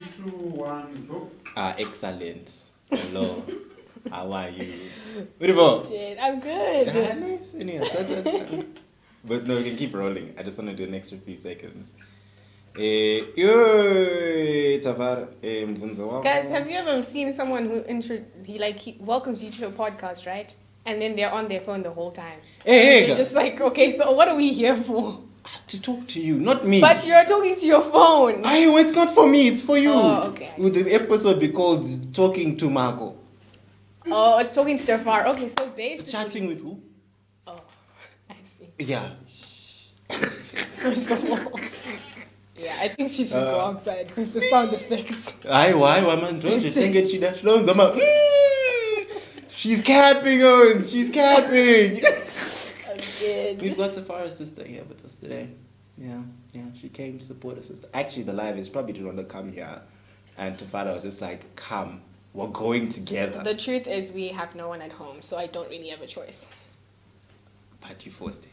2, 1, go. Excellent. Hello. How are you? Beautiful. I'm good. Nice. But no, we can keep rolling. I just want to do an extra few seconds. Tafara, Guys, have you ever seen someone who he welcomes you to a podcast, right? And then they're on their phone the whole time. Hey, they're just like, okay, so what are we here for? To talk to you, not me. But you're talking to your phone. It's not for me, it's for you. Oh, okay. Would the episode be called Talking to Marco? Oh, it's talking to Tafara. Okay, so basically... Chatting with who? Oh, I see. Yeah. First of all. Yeah, I think she should go outside because the sound effects. Why, man? She's capping, Owens. She's capping. I did. We've got Tafara's sister here with us today. Yeah, she came to support her sister. Actually, the live is probably didn't want to come here. And Tafara was just like, come, we're going together. The truth is we have no one at home, so I don't really have a choice. But you forced it.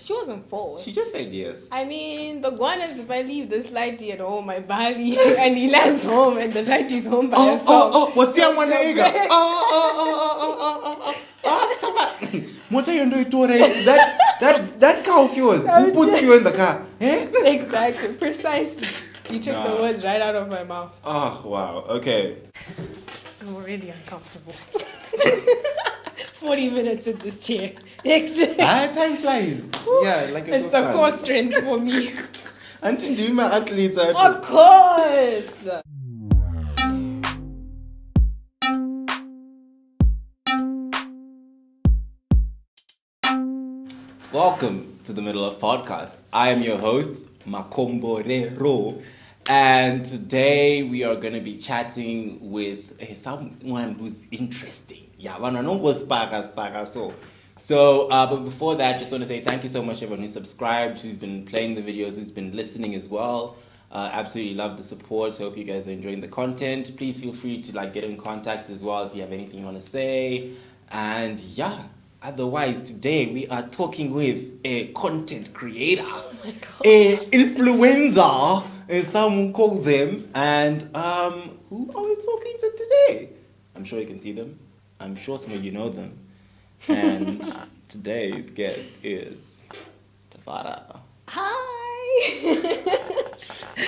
She wasn't forced. She just said yes. I mean, the one is if I leave this lighty at home, my Bali, and he lands home, and the lighty's home by herself. What's the one nigga? That cow of yours, who puts you in the car? Eh? Exactly, precisely. You took the words right out of my mouth. Oh, wow, okay. I'm already uncomfortable. 40 minutes in this chair. Time flies. Yeah, like it's the core strength for me. Until doing my athletes. Of course. Welcome to the Middle of Podcast. I am your host, Makomborero, and today we are going to be chatting with someone who's interesting. Yeah, so, but before that, just want to say thank you so much everyone who subscribed, who's been playing the videos, who's been listening as well. Absolutely love the support. Hope you guys are enjoying the content. Please feel free to get in contact as well if you have anything you want to say. And yeah, otherwise today we are talking with a content creator, a influencer, as some call them. And who are we talking to today? I'm sure you can see them. I'm sure some of you know them. And today's guest is Tafara. Hi.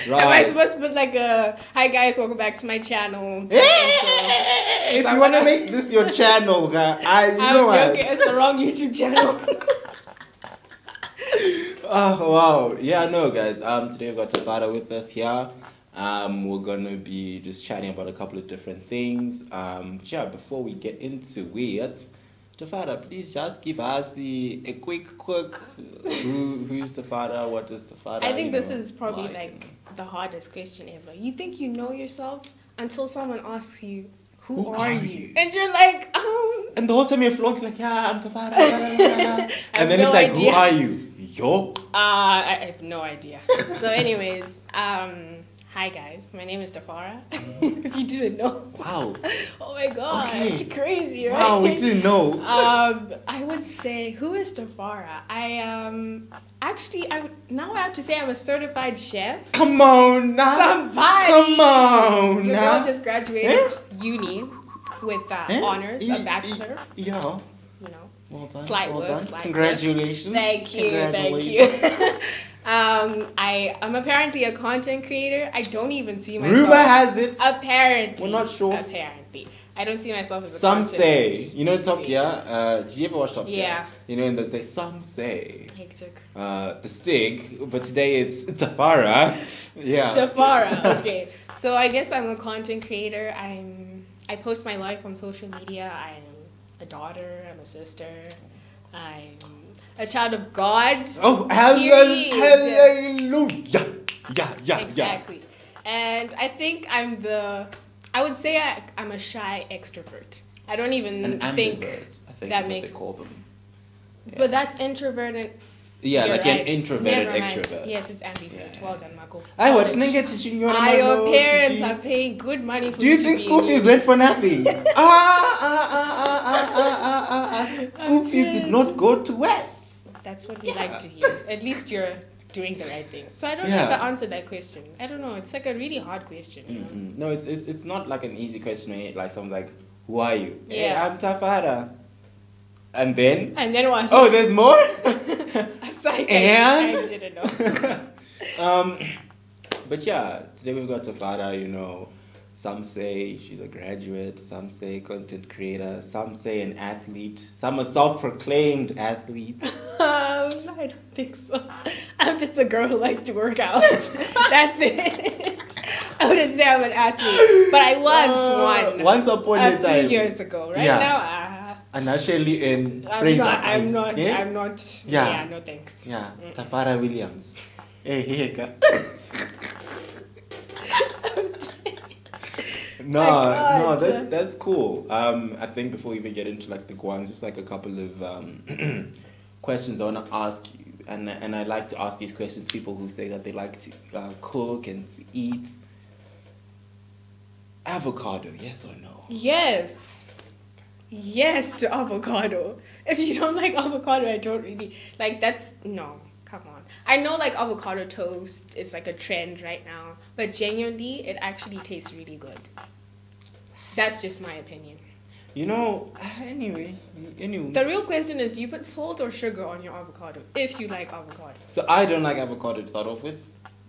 Right. Am I supposed to put like a hi guys, welcome back to my channel? If you want to make this your channel, I'm joking. It's the wrong YouTube channel. Oh wow, yeah, no guys. Today we've got Tafara with us here. We're gonna be just chatting about a couple of different things. Yeah, before we get into it, Tafara, please just give us a quick who's Tafara, what is Tafara? I think this is probably the hardest question ever. You think you know yourself until someone asks you, who are you? And you're like, And the whole time you're floating like, yeah, I'm Tafara. And then it's like, who are you? Yo? I have no idea. So anyways, hi guys, my name is Tafara. If you didn't know. Wow. Oh my god, it's crazy, right? Wow, we didn't know. I would say, who is Tafara? Now I have to say I'm a certified chef. Come on now. Somebody. Come on Your now. girl just graduated uni with honors, a bachelor. Yeah. You know, well done. slight well work, done. Congratulations. Thank you. I'm apparently a content creator. I don't even see myself. Rumor has it. Apparently. We're not sure. Apparently. I don't see myself as a some content say, you know Top creator. Gear? Did you ever watch Top Gear? Yeah. You know, and they say, some say. Hectic. The Stig, but today it's Tafara. Yeah. Tafara, okay. So I guess I'm a content creator. I post my life on social media. I'm a daughter, I'm a sister, I'm a child of God. Oh, hallelujah. Yeah. Exactly. And I think I would say I'm a shy extrovert. I don't even think that makes... what they call them. Yeah. But that's introvert and... Yeah, You're like right. an introverted Never mind. extrovert. Yes, it's ambivert. Yeah. Well done, Marco. Your parents are paying good money for Do you think school fees went for nothing? School fees did not go to West. That's what we like to hear. At least you're doing the right things. So I don't know if I answered that question. I don't know. It's like a really hard question. You know? No, it's not like an easy question where like someone's like, "Who are you?" Yeah. Hey, I'm Tafara. And then? And then what? Oh, there's more? I didn't know. But yeah, today we've got Tafara, you know. Some say she's a graduate, some say content creator, some say an athlete, some a self-proclaimed athlete. I don't think so. I'm just a girl who likes to work out. That's it. I wouldn't say I'm an athlete, but I was one. Once upon a time. A few years ago. Right now, and actually in I'm not. Yeah, no thanks. Yeah, Tafara Williams. Hey, No, that's cool. I think before we even get into like the guans, just like a couple of questions I want to ask you, and I like to ask these questions to people who say that they like to cook and to eat. Avocado, yes or no? Yes to avocado. If you don't like avocado, I don't really like. That's no. Come on. I know like avocado toast is like a trend right now, but genuinely, it actually tastes really good. That's just my opinion. You know, anyway. The real question is, do you put salt or sugar on your avocado if you like avocado? So I don't like avocado to start off with.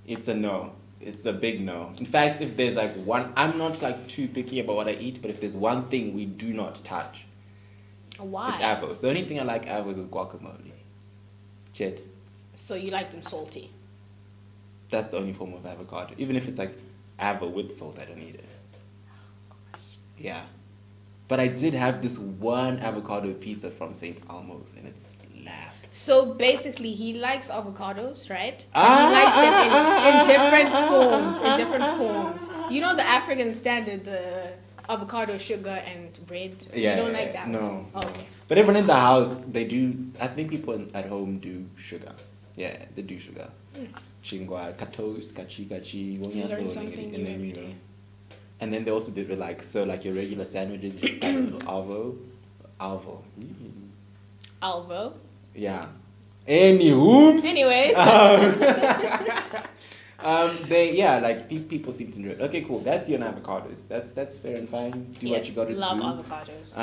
It's a no. It's a big no. In fact, if there's like one, I'm not like too picky about what I eat, but if there's one thing we do not touch, why? It's avos. The only thing I like avos is guacamole. Chet. So you like them salty? That's the only form of avocado. Even if it's like avo with salt, I don't eat it. Yeah. But I did have this one avocado pizza from St. Elmo's and it's laughed. So basically he likes avocados, right? And he likes them in different forms. You know the African standard, the avocado, sugar and bread? Yeah, you don't like that no. one? Oh, okay. But everyone in the house, they do, I think people at home do sugar. Yeah, they do sugar. Shingwa, toast, kachi, You learn something new every day. And then they also did it like, so like your regular sandwiches, you just add a little alvo. Alvo? Yeah. Anyways. People seem to enjoy it. Okay, cool. That's your avocados. That's fair and fine. Do what you gotta love do. Avocados.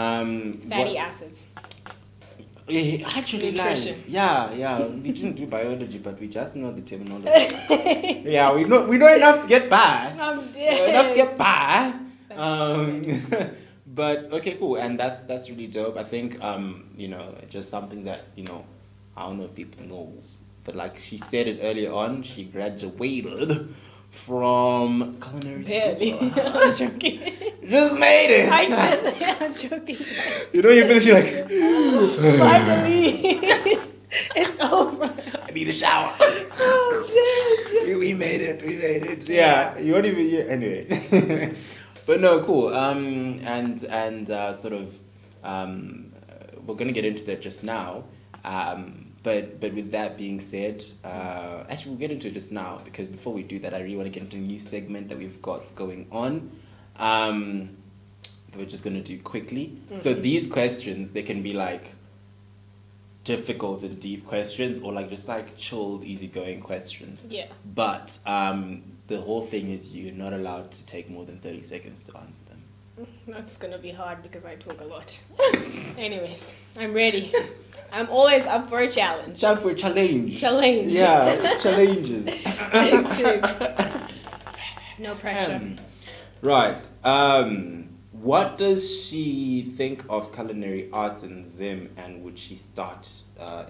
Fatty acids. Actually, nutrition. Yeah. We didn't do biology, but we just know the terminology. Yeah, we know enough to get by. I'm dead. Enough to get by. But okay, cool, and that's really dope. I think just something that I don't know if people knows, but like she said it earlier on, she graduated from culinary school. I'm joking. Just made it. I'm joking. You finish, you're like, finally, it's over. I need a shower. Oh, dead. We made it. Yeah, you won't even. Anyway, but no, cool. We're gonna get into that just now. But with that being said, actually we'll get into it just now because before we do that, I really want to get into a new segment that we've got going on. That we're just gonna do quickly. Mm-hmm. So these questions, they can be like difficult and deep questions, or like just like chilled, easygoing questions. Yeah. But the whole thing is you're not allowed to take more than 30 seconds to answer them. That's gonna be hard because I talk a lot. Anyways, I'm ready. I'm always up for a challenge. It's time for a challenge. Challenge. Yeah, challenges. No pressure. Right. What does she think of culinary arts in Zim, and would she start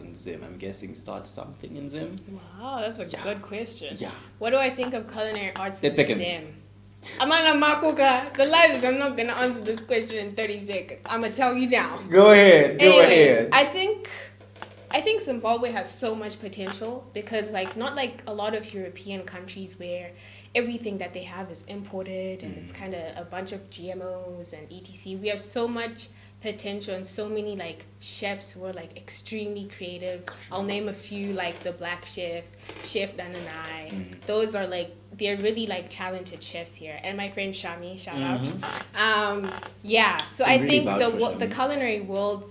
in Zim? I'm guessing start something in Zim. Wow, that's a good question. Yeah. What do I think of culinary arts in seconds. Zim? Amana Makuka, the lies is I'm not gonna answer this question in 30 seconds. I'm gonna tell you now. Go ahead. Anyways, I think Zimbabwe has so much potential because not like a lot of European countries where everything that they have is imported and it's kind of a bunch of GMOs and etc. We have so much potential and so many chefs who are extremely creative. I'll name a few, like the Black Chef, Chef Dananai. Those are they're really talented chefs here. And my friend Shami, shout out. So I think the culinary world,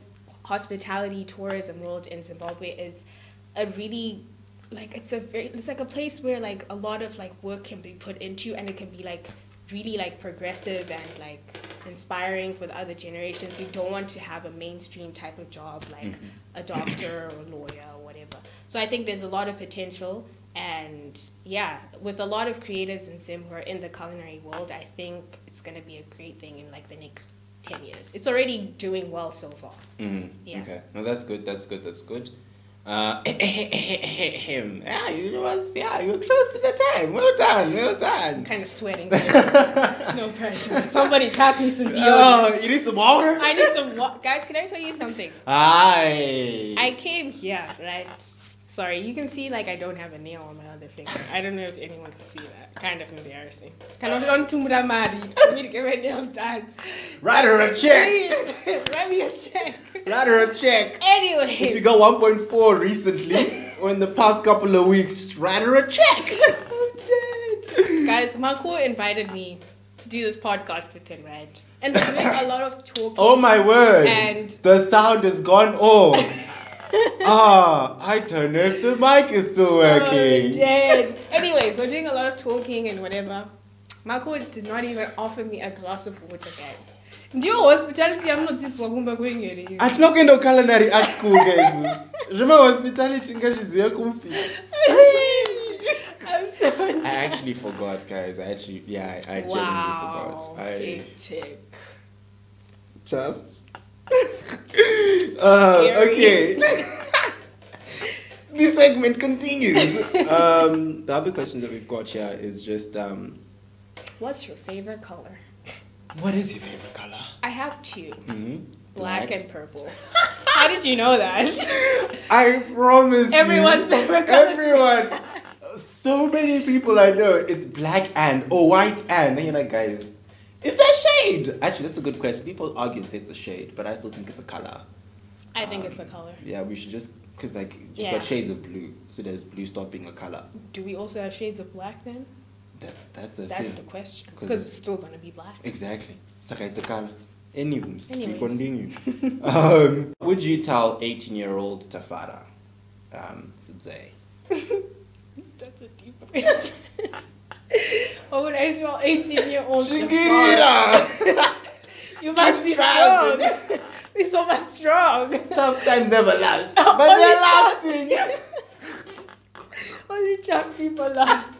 hospitality, tourism world in Zimbabwe is a really like it's like a place where like a lot of like work can be put into, and it can be like really like progressive and like inspiring for the other generations who don't want to have a mainstream type of job like a doctor or lawyer or whatever. So I think there's a lot of potential, and yeah, with a lot of creatives in Zim who are in the culinary world, I think it's going to be a great thing in like the next 10 years. It's already doing well so far. Yeah. Okay, no, that's good. That's good. Yeah, you were close to the time. Well done. I'm kind of sweating. No pressure. Somebody pass me some deodorant. You need some water? I need some water. Guys, can I tell you something? Aye. I came here, right? Sorry, you can see like I don't have a nail on my other finger. I don't know if anyone can see that. Kind of embarrassing. Cannot run to Muramadi for me to get my nails done. Write her a check. Please, write me a check. Write her a check. Anyways. If you got 1.4 recently, or in the past couple of weeks, just write her a check. I'm dead. Guys, Marco invited me to do this podcast with him, right? And we're doing a lot of talking. Oh my word. And the sound has gone off. I don't know if the mic is still working. Oh, dead. Anyways, we're doing a lot of talking and whatever. Marco did not even offer me a glass of water, guys. Ndio hospitality, I'm not this wagumba going here. At not going to culinary at school, guys. Remember hospitality in Kupi. I'm so dead. I actually forgot, guys. I genuinely forgot. Hectic. Just. Okay. This segment continues. The other question that we've got here is just what's your favorite color? What is your favorite color? I have two. Black and purple. How did you know that? I promise Everyone's favorite color. Everyone. So many people I know, it's black or white and you're like, guys, it's a shade. Actually, that's a good question. People argue and say it's a shade, but I still think it's a color. I think it's a color. Yeah, we should just, because like, you've got shades of blue, so does blue stop being a color? Do we also have shades of black then? That's the question. Because it's still going to be black. Exactly. It's a color. Anyways, we Anyways. continue. Would you tell 18-year-old Tafara, Sibze? That's a deep question. What would I tell 18-year-old Shakira? You must be strong. Be so much strong. Tough times never last, but they're lasting. Only tough people last.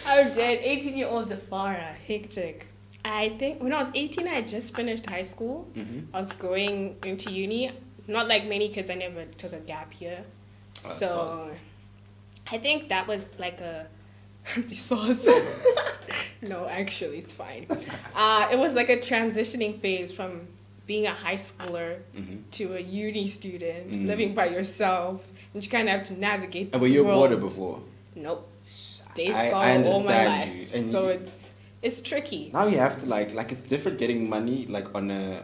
I'm dead. 18-year-old Tafara. Hectic. I think when I was 18, I just finished high school. I was going into uni. Not like many kids, I never took a gap year. So I think that was like a sauce. No, actually, it's fine. It was like a transitioning phase from being a high schooler to a uni student, living by yourself, and you kind of have to navigate this world. Were you border before? Nope. Day scholar all my life. So it's tricky. Now you have to like it's different getting money like on a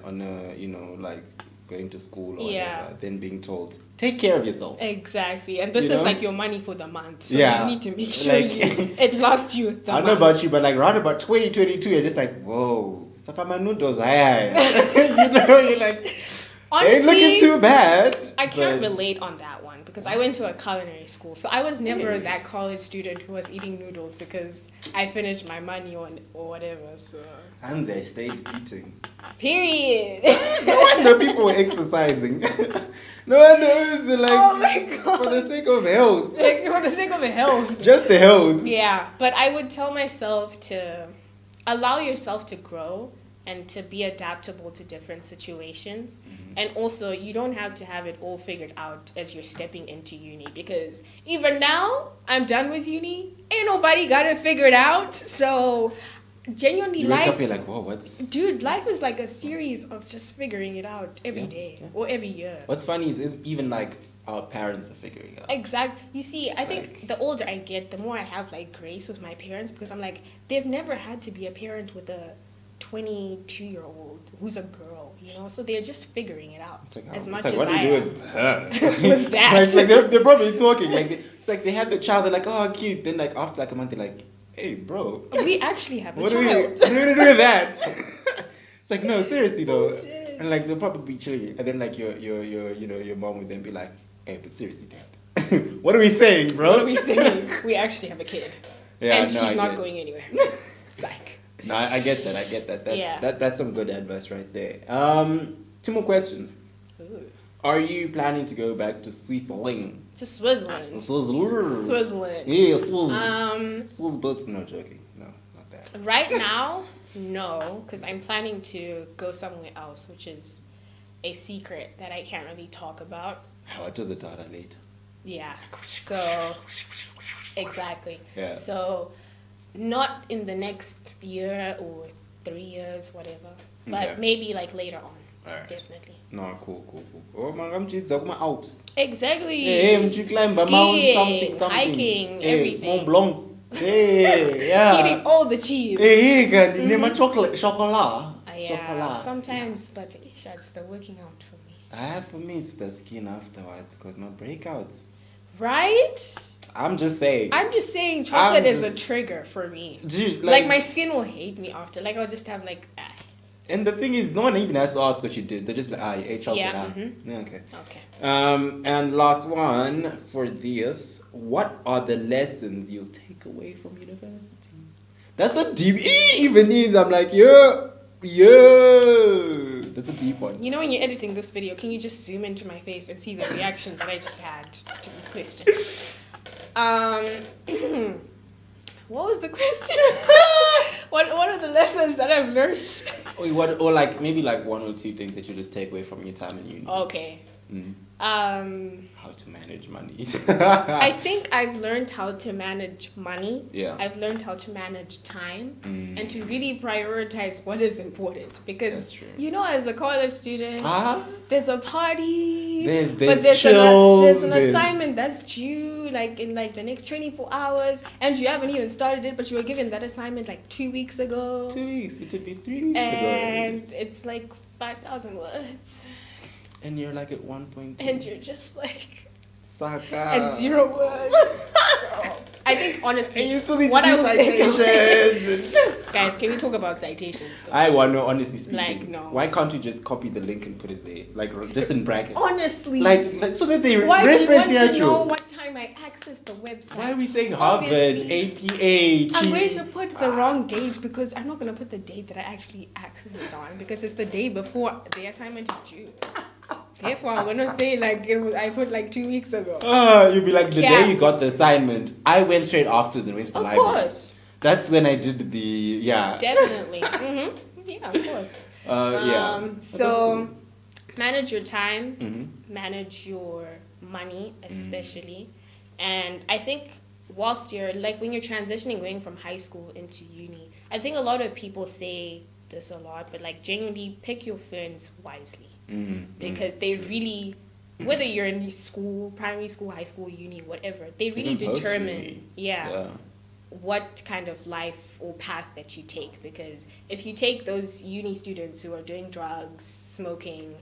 like going to school or whatever, than being told take care of yourself. Exactly, and this is like your money for the month, so you need to make sure like, it lasts you the month. I don't know about you, but like around about 2022, you're just like, whoa, Sakama noodles, you're like, honestly, ain't looking too bad. I can't relate on that one because I went to a culinary school, so I was never that college student who was eating noodles because I finished my money or whatever. So and I stayed eating. Period. No wonder people were exercising. No wonder it's like, oh my God, for the sake of health. Like, for the sake of health. Just the health. Yeah, but I would tell myself to allow yourself to grow and to be adaptable to different situations. And also, you don't have to have it all figured out as you're stepping into uni, because even now, I'm done with uni. Ain't nobody got it figured out. So genuinely, you life, wake up, you're like, whoa, what's... Dude, life is like a series of just figuring it out every day or every year. What's funny is even like our parents are figuring out. Exactly. You see, I think the older I get, the more I have like grace with my parents, because I'm like, they've never had to be a parent with a 22-year-old who's a girl, you know, so they're just figuring it out as much as what I do you am. do with her? With that. It's like they're probably talking. Like it's like they had the child. They're like, oh, cute. Then like after like a month, they're like, hey, bro. We actually have a what child. What are we gonna do with that? It's like, no, seriously though. And like they'll probably be chilling, and then like your mom would then be like, hey, but seriously, Dad, What are we saying, bro? What are we saying? We actually have a kid. Yeah, and no, she's I not get- going anywhere. Psych. No, I get that. I get that. That's Yeah. that's some good advice right there. Two more questions. Ooh. Are you planning to go back to Switzerland? To Switzerland. Switzerland. Switzerland. Yeah, Swiss boots. No joking. No, not that. Right now, no, because I'm planning to go somewhere else, which is a secret that I can't really talk about. What does it data later? Yeah. So, exactly. Yeah. So, not in the next year or 3 years, whatever, but Okay. maybe like later on. Alright. Definitely. No, cool. Oh, I'm just talking about Alps. Exactly. Hey, I'm just climbing a mountain, Skiing, something. hiking, Hey, everything. Mont Blanc. Hey, yeah. Eating all the cheese. Hey, can you name a chocolate? Chocolat. Yeah, Chocolat. sometimes, but it's the working out for me. For me, it's the skin afterwards, because my breakouts. Right? I'm just saying. I'm just saying chocolate is a just- trigger for me. Dude, Like my skin will hate me after. Like I'll just have like, And the thing is, no one even has to ask what you did. They're just like, you ate chocolate. Yeah, Yeah, okay. okay. And last one for this. What are the lessons you'll take away from university? That's a deep, even means I'm like, yeah. That's a deep one. You know when you're editing this video, can you just zoom into my face and see the reaction that I just had to this question? What was the question? What are the lessons that I've learned? Or like maybe like one or two things that you just take away from your time in uni. Okay. How to manage money. I think I've learned how to manage money. Yeah. I've learned how to manage time and to really prioritize what is important. That's Because, true. you know, as a college student, there's a party, There's but chills, there's an there's- assignment that's due like in like the next 24 hours and you haven't even started it, but you were given that assignment like 2 weeks ago. 2 weeks. It could be 3 weeks And ago. it's like 5,000 words. And you're like at 1.2. And you're just like Saka. at 0 words. So, I think honestly, And you still need what to I do would take citations. guys, can we talk about citations though? I want to, honestly speaking. Like, no. Why can't you just copy the link and put it there? Like, just in brackets. Honestly, Like so that they why do you want reference to you. know what time I accessed the website? Why are we saying Harvard, Obviously, APA, I'm going to put the wrong date because I'm not going to put the date that I actually accessed it on because it's the day before the assignment is due. Therefore, I'm going to say like I put like 2 weeks ago. You'll be like, the Yeah. day you got the assignment, I went straight afterwards and went to the Of library. course. That's when I did the, yeah. Definitely. Yeah, of course. Yeah. But that's So, cool. manage your time, Mhm. manage your money, especially. And I think whilst you're, like, when you're transitioning, going from high school into uni, I think a lot of people say this a lot, but, like, genuinely pick your friends wisely. Because they really, whether you're in school, primary school, high school, uni, whatever, they really Even determine, post-uni. yeah, what kind of life or path that you take. Because if you take those uni students who are doing drugs, smoking,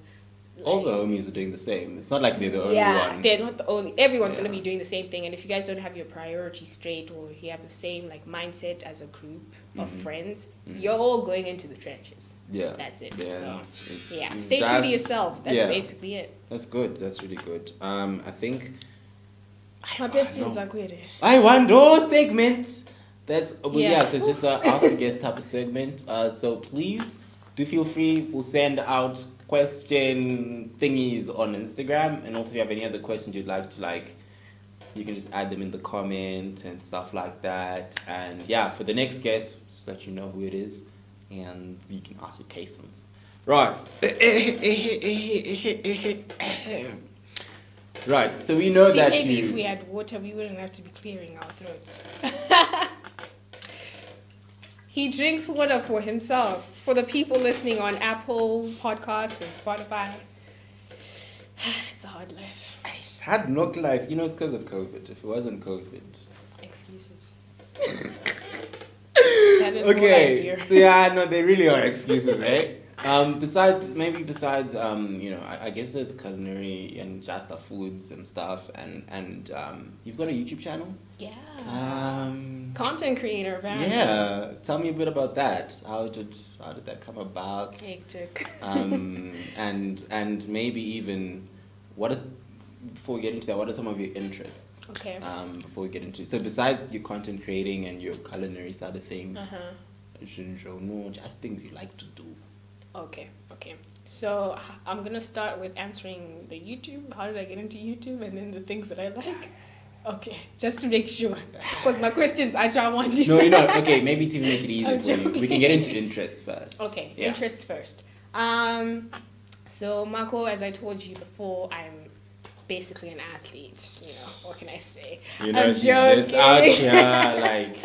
All like- the homies are doing the same. It's not like they're the only yeah, one. they're not the only. Everyone's Yeah. going to be doing the same thing, and if you guys don't have your priorities straight, or you have the same like mindset as a group of friends, you're all going into the trenches. Yeah. That's it. Yeah, So it's stay true to just- yourself. That's yeah. basically it. That's good. That's really good. I think. My best friends no. are good. I want those segments. That's Yeah. yes. It's just a ask a guest type of segment. So please do feel free. We'll send out question thingies on Instagram, and also if you have any other questions you'd like to you can just add them in the comment and stuff like that. And yeah, for the next guest, just let you know who it is, and you can ask your questions. Right. Right. So we know See, that maybe you. if we had water, we wouldn't have to be clearing our throats. He drinks water for himself. For the people listening on Apple Podcasts and Spotify, it's a hard life. It's hard knock life. You know, it's because of COVID. If it wasn't COVID. Excuses. That is what I Okay. hear. Yeah, no, they really are excuses, eh? Besides, you know, I guess there's culinary and just the foods and stuff, and you've got a YouTube channel. Yeah. Content Creator, man. Yeah, tell me a bit about that. How did that come about? Hectic. And maybe even what is before we get into that, what are some of your interests? Okay. Before we get into, so besides your content creating and your culinary side of things, just things you like to do. Okay. So I'm gonna start with answering the YouTube. How did I get into YouTube, and then the things that I like. Okay, just to make sure, because my questions I try one. No, you're not. Okay, maybe to make it easy for you, we can get into interests first. Okay, interests first. So Marco, as I told you before, I'm basically an athlete. You know, what can I say? You know, I'm she's joking. just out here like.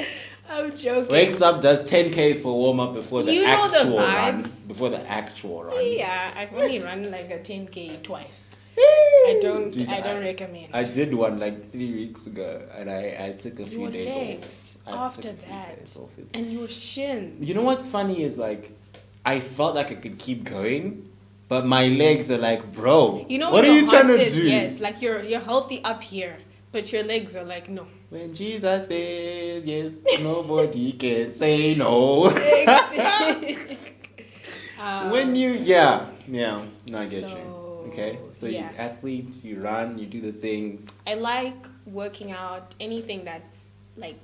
I'm joking. Wakes up, does 10Ks for warm up before the actual run. Before the actual run. Yeah, I've only run like a 10K twice. I don't recommend. I did one like 3 weeks ago, and I took a few days legs off. After that, and your shins. You know what's funny is like, I felt like I could keep going, but my legs are like, bro, you know what are you trying to do? Yes, like you're healthy up here, but your legs are like no. When Jesus says yes, nobody can say no. When you no, I get you. Okay, so you athlete, you run, you do the things. I like working out, anything that's like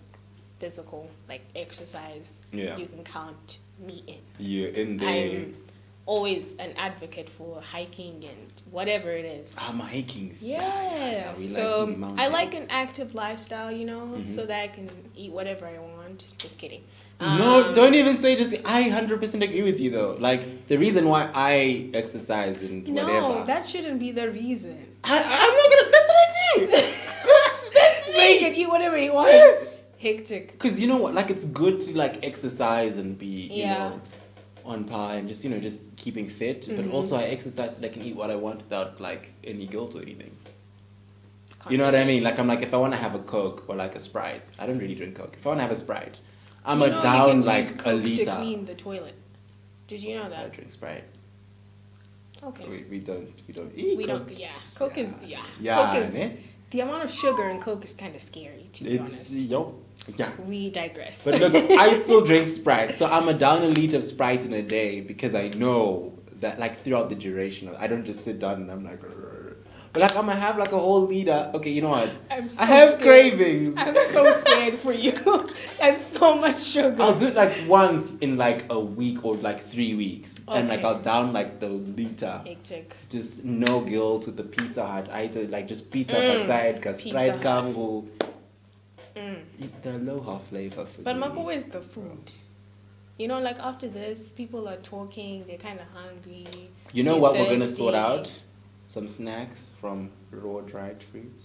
physical, like exercise. Yeah. You can count me in. You're in there. I'm always an advocate for hiking and whatever it is. Hiking. Yeah. So I like an active lifestyle, you know, so that I can eat whatever I want. Just kidding. No, don't even say just. I 100% agree with you though. Like the reason why I exercise and whatever. No, that shouldn't be the reason. I'm not gonna. That's what I do. that's so you can eat whatever you want. Yes. Hectic. Because you know what? Like it's good to like exercise and be you know on par and just just keeping fit. But also I exercise so that I can eat what I want without like any guilt or anything. You know what I mean? Like I'm like if I want to have a Coke or like a Sprite, I don't really drink Coke. If I want to have a Sprite, I'm down like a liter. To clean the toilet. Did you know that? I drink Sprite. Okay. We don't eat Coke. Coke is Coke is the amount of sugar in Coke is kind of scary to be honest. Yeah. We digress. But look, I still drink Sprite, so I'm down a liter of Sprite in a day because I know that like throughout the duration, I don't just sit down and I'm like. But like I'm gonna have like a whole liter. Okay, you know what? I have cravings. I'm so scared for you. That's so much sugar. I'll do it like once in like a week or like 3 weeks, and like I'll down like the liter. Hectic. Just no guilt with the Pizza Hut. I eat like just pizza aside because Sprite Kango. Eat the aloha flavor for But Marco, where's the food? You know, like after this, people are talking. They're kind of hungry. You know what we're gonna sort out? Some snacks from RawDriedFruit.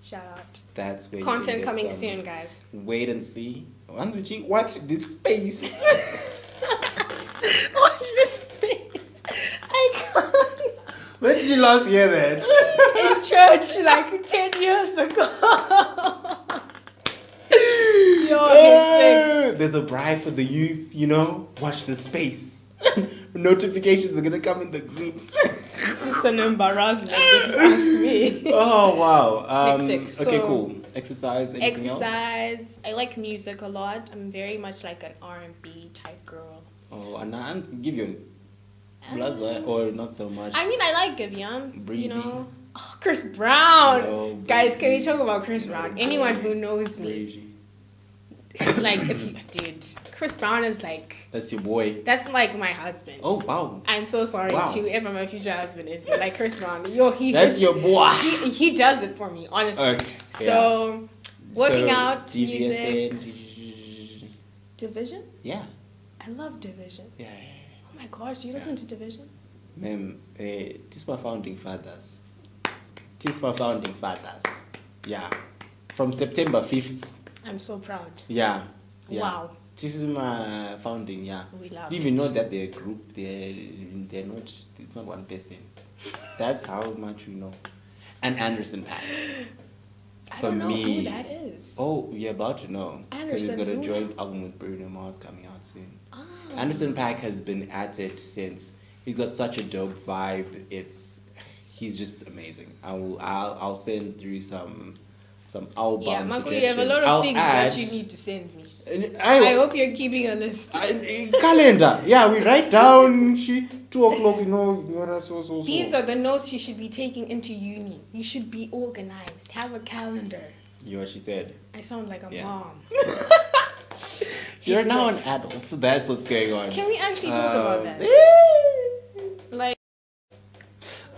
Shout out. That's where content coming soon, guys. Wait and see. Watch this space. Watch this space. I can't. When did you last hear that? In church, like 10 years ago. There's a bribe for the youth, you know. Watch the space. Notifications are gonna come in the groups. It's an embarrassment if you ask me. Oh wow. Okay, cool. Exercise. Anything else? I like music a lot. I'm very much like an R&B type girl. Oh, and I give you blazer or not so much. I mean, I like Giveon. Breezy. You know. Oh, Chris Brown. No, guys, can we talk about Chris Brown? Anyone who knows me. Breezy. Like, dude, Chris Brown is like... That's your boy. That's like my husband. Oh, wow. I'm so sorry to whoever my future husband is. But like Chris Brown, that's your boy. He does it for me, honestly. Okay. So, working out, DVSN, music. Division? Yeah. I love Division. Yeah. Oh my gosh, do you listen to Division? Ma'am, this my founding fathers. Yeah. From September 5th. I'm so proud. Yeah. Wow. This is my founding, yeah. We love it. You even know that they're a group, they're not, it's not one person. That's how much we know. And Anderson .Paak. I don't know who that is. Oh, you're about to know. Because he's got a who? joint album with Bruno Mars coming out soon. Oh. Anderson .Paak has been at it since. He's got such a dope vibe. He's just amazing. I'll send through some album Marco, suggestions. you have a lot of things that you need to send me. I hope you're keeping a list. Calendar. Yeah, we write down 2 o'clock, you know, so. These are the notes you should be taking into uni. You should be organized. Have a calendar. You know what she said? I sound like a mom. You're now an adult, so that's what's going on. Can we actually talk about that? Like,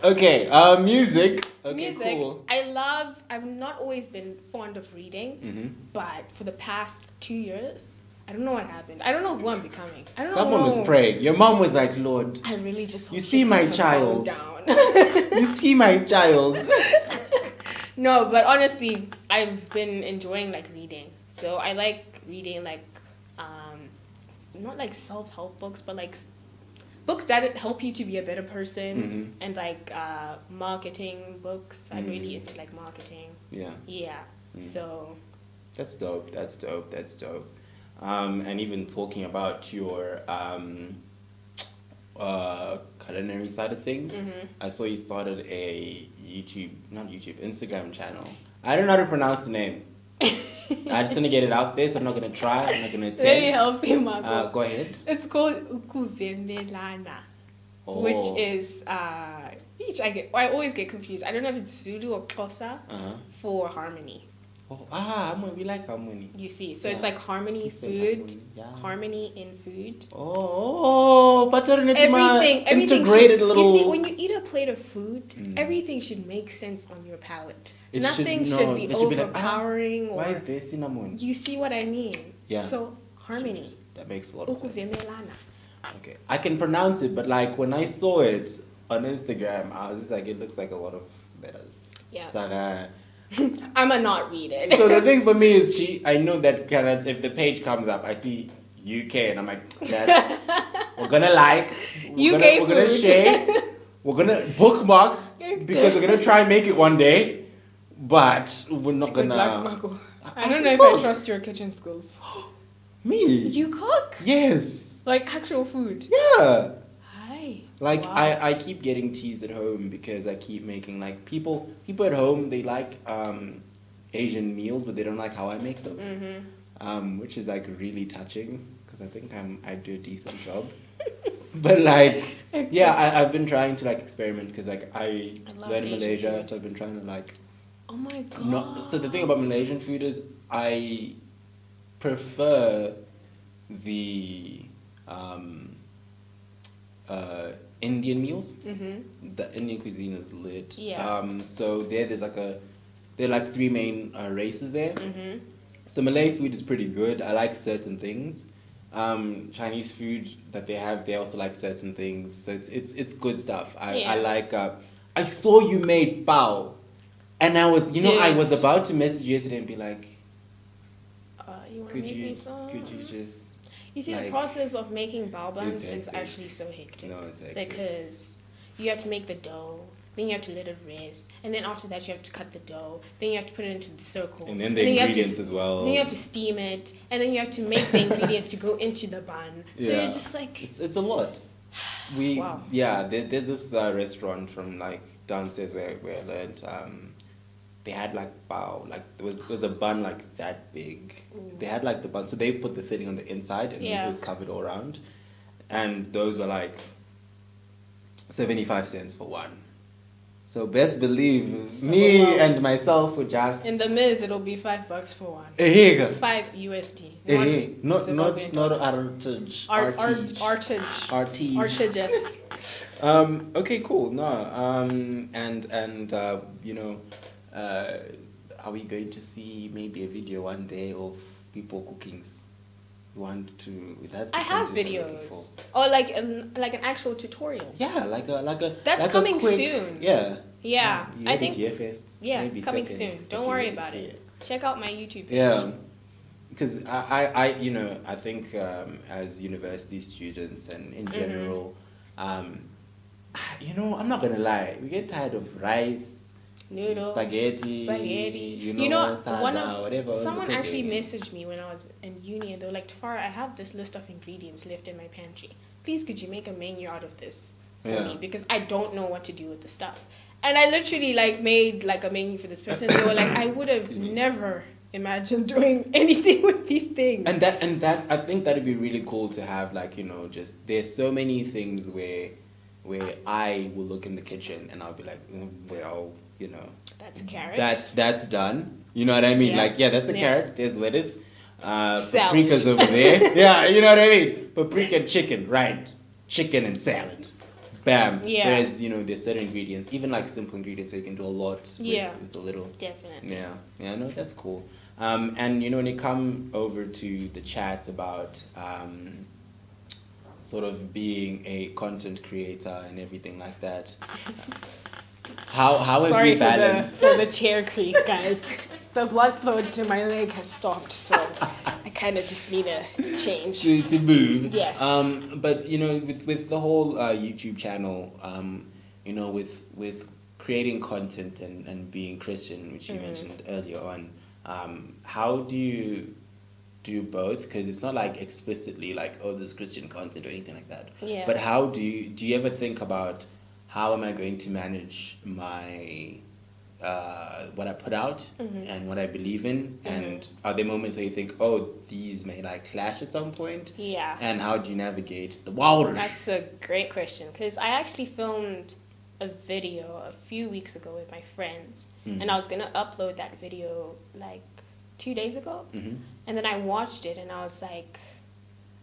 okay, music. Okay, music. cool. I've not always been fond of reading, but for the past 2 years, I don't know what happened. I don't know who I'm becoming. I don't know. Someone was praying. Your mom was like, Lord, I really just you see my child. Down. You see my child. No, but honestly, I've been enjoying like reading. So I like reading like not like self-help books, but like books that help you to be a better person, and like marketing books. I'm really into like marketing. Yeah. So that's dope. And even talking about your culinary side of things, I saw you started a Instagram channel. I don't know how to pronounce the name. I just want to get it out there, so I'm not going to try. I'm not going to attempt. Let me help you, Marco. Go ahead. It's called Ukuvumela, which is I always get confused. I don't know if it's Zulu or Xhosa for harmony. Harmony. We like harmony. You see, so it's like harmony food, harmony in food. But everything integrated should, little. You see, when you eat a plate of food, everything should make sense on your palate. Nothing should be overpowering. Why is there cinnamon? You see what I mean? Yeah. So harmony. That makes a lot of sense. Ukuvumela. Okay, I can pronounce it, but like when I saw it on Instagram, I was just like, it looks like a lot of letters. Yeah. It's like, I'ma not read it. So the thing for me is I know that kind of if the page comes up, I see UK and I'm like, we're gonna like, we're gonna share, we're gonna bookmark because we're gonna try and make it one day, but we're not Good gonna. luck, Marco. I don't know if I trust your kitchen skills. Me? You cook? Yes. Like actual food? Yeah. Hi. Like wow. I keep getting teased at home because I keep making like people at home, they like Asian meals, but they don't like how I make them, which is like really touching because I think I do a decent job. But like I've been trying to like experiment because like I learned in Malaysia, food. So I've been trying to like. Oh my god. So the thing about Malaysian food is I prefer the Indian meals. The Indian cuisine is lit. Yeah. So there's like there are like 3 main races there. So Malay food is pretty good. I like certain things. Chinese food that they also like certain things. So it's good stuff. I like. I saw you made pao, and I was I was about to message you yesterday and be like, could you just. You see, the process of making bao buns is actually so hectic. No, it's hectic. Because you have to make the dough, then you have to let it rest, and then after that you have to cut the dough, then you have to put it into the circles. And then the ingredients as well. Then you have to steam it, and then you have to make the ingredients to go into the bun. So you're just like... It's a lot. Wow. Yeah, there's this restaurant from like downstairs where I learned... they had like bao, like there was a bun like that big. Ooh. They had like the bun, so they put the filling on the inside and it was covered all around, and those were like 75 cents for one. So best believe and myself would just in the Miz it'll be $5 for one. 5 USD. Not artage. Okay, cool. No. Are we going to see maybe a video one day of people cooking? I have videos, or like an actual tutorial. Yeah, like a. That's coming soon. Yeah. Yeah, I think. Yeah, it's coming soon. Don't worry about it. Check out my YouTube page. Yeah, because I think as university students and in general, I'm not gonna lie, we get tired of rice. Noodles, spaghetti, whatever. Someone actually messaged me when I was in uni and they were like, Tafara, I have this list of ingredients left in my pantry. Please, could you make a menu out of this for me? Because I don't know what to do with the stuff. And I literally like made like a menu for this person. They were like, I would have never imagine doing anything with these things. And that's I think that'd be really cool to have, like, you know, just there's so many things where I will look in the kitchen and I'll be like, well, you know, that's a carrot. That's done. You know what I mean? Yeah. Like, that's a carrot. There's lettuce. Salad. Paprika's over there. Yeah, you know what I mean? Paprika and chicken, right? Chicken and salad. Bam. Yeah. There's, you know, there's certain ingredients, even like simple ingredients, so you can do a lot with a little. Definitely. Yeah, no, that's cool. And, you know, when you come over to the chat about sort of being a content creator and everything like that, how have you balanced? Sorry for the chair creak, guys. The blood flow to my leg has stopped, so I kind of just need a change. To move. Yes. But, you know, with the whole YouTube channel, you know, with creating content and being Christian, which you mentioned earlier on, how do you do both? Because it's not like explicitly like, oh, there's Christian content or anything like that. Yeah. But how do you ever think about how am I going to manage my what I put out and what I believe in? And are there moments where you think, oh, these may like clash at some point? Yeah. And how do you navigate the waters? That's a great question, because I actually filmed a video a few weeks ago with my friends, and I was going to upload that video like 2 days ago, and then I watched it and I was like,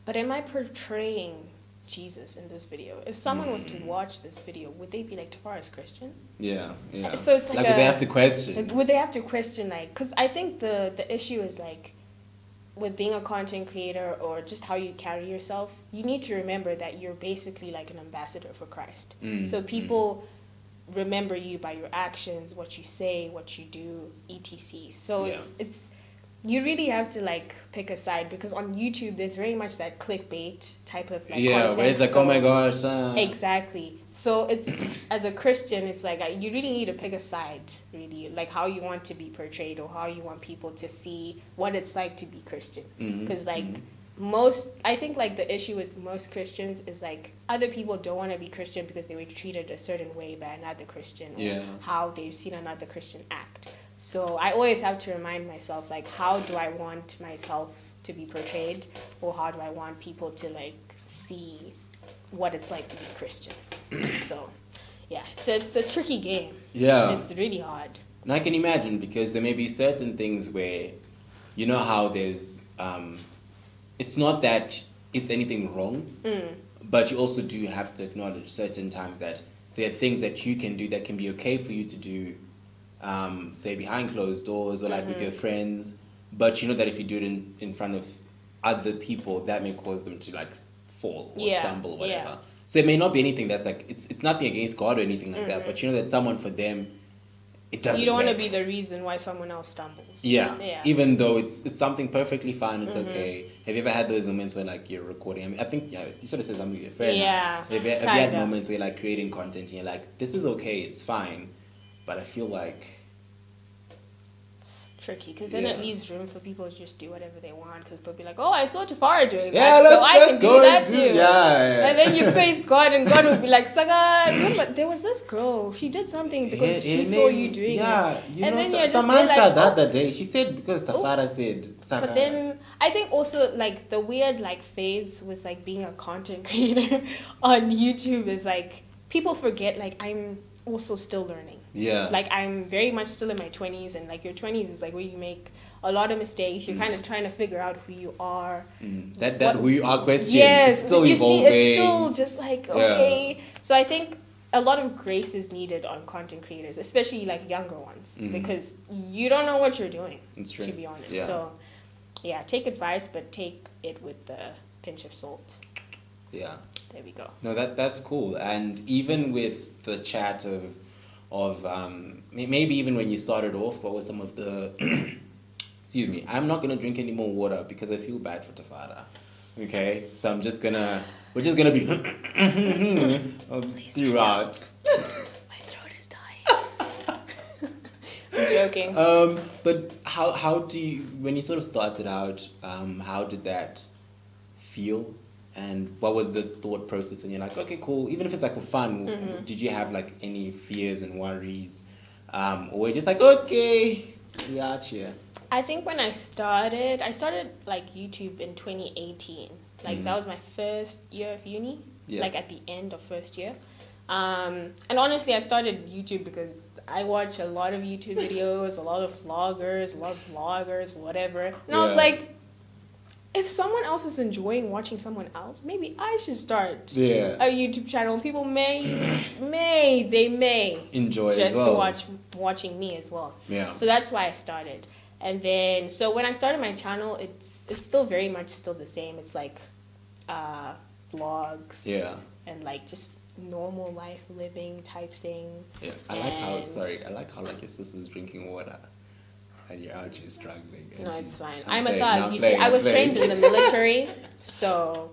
but am I portraying Jesus in this video? If someone was to watch this video, would they be like, Tafara's Christian? Yeah. So it's like would they have to question? Would they have to question, like, because I think the issue is like, with being a content creator or just how you carry yourself, you need to remember that you're basically like an ambassador for Christ. So people remember you by your actions, what you say, what you do, etc. So it's you really have to like pick a side, because on YouTube there's very much that clickbait type of like content. Where it's like, oh my gosh. Exactly. So it's, as a Christian, it's like you really need to pick a side, really, like how you want to be portrayed or how you want people to see what it's like to be Christian. Because I think like the issue with most Christians is like other people don't want to be Christian because they were treated a certain way by another Christian, or how they've seen another Christian act. So I always have to remind myself, like, how do I want myself to be portrayed, or how do I want people to like see what it's like to be Christian? So yeah, it's a tricky game. Yeah, it's really hard. And I can imagine, because there may be certain things where, you know how there's it's not that it's anything wrong, but you also do have to acknowledge certain times that there are things that you can do that can be okay for you to do, say behind closed doors or like with your friends, but you know that if you do it in front of other people, that may cause them to like fall or stumble or whatever. So it may not be anything that's like, it's nothing against God or anything like that, but you know that someone, for them, it doesn't. You don't want to work. be the reason why someone else stumbles. Yeah. Even though it's something perfectly fine, it's okay. Have you ever had those moments where like you're recording? I mean, I think you sort of said something with your friends. Yeah. Have you had moments where you're like creating content and you're like, this is okay, it's fine, but I feel like tricky, because then it leaves room for people to just do whatever they want, because they'll be like, oh, I saw Tafara doing that, so I can do that too. And then you face God, and God will be like, Saga, remember, there was this girl, she did something because she saw you doing it. And then you're just Samantha like, the other day, she said because Tafara said. Saga. But then I think also like the weird like phase with like being a content creator on YouTube is like people forget like I'm also still learning. Yeah. Like I'm very much still in my 20s, and like your 20s is like where you make a lot of mistakes. You're kind of trying to figure out who you are. That who you are question. Yes. It's still you evolving. see, it's still just like, okay. So I think a lot of grace is needed on content creators, especially like younger ones, because you don't know what you're doing, to be honest. So yeah, take advice, but take it with a pinch of salt. Yeah. There we go. No, that's cool. And even with the chat of maybe even when you started off, what were some of the excuse me, I'm not gonna drink any more water because I feel bad for Tafara. Okay, so we're just gonna be throughout. My throat is dying. I'm joking. But how do you, when you sort of started out, how did that feel? And what was the thought process when you're like, okay, cool, even if it's like for fun, did you have like any fears and worries? Or just like, okay, We out here. I think when I started like YouTube in 2018. Like that was my first year of uni. Yeah. Like at the end of first year. And honestly, I started YouTube because I watch a lot of YouTube videos, a lot of vloggers, a lot of vloggers, whatever. And I was like, if someone else is enjoying watching someone else, maybe I should start a YouTube channel. People may enjoy just as well. watching me as well. Yeah. So that's why I started. And then, so when I started my channel, it's still very much still the same. It's like vlogs. Yeah. And like just normal life living type thing. Yeah. I like how like your sister's drinking water and you're out here struggling. No, it's fine. I'm a thug. You see, I was trained in the military, so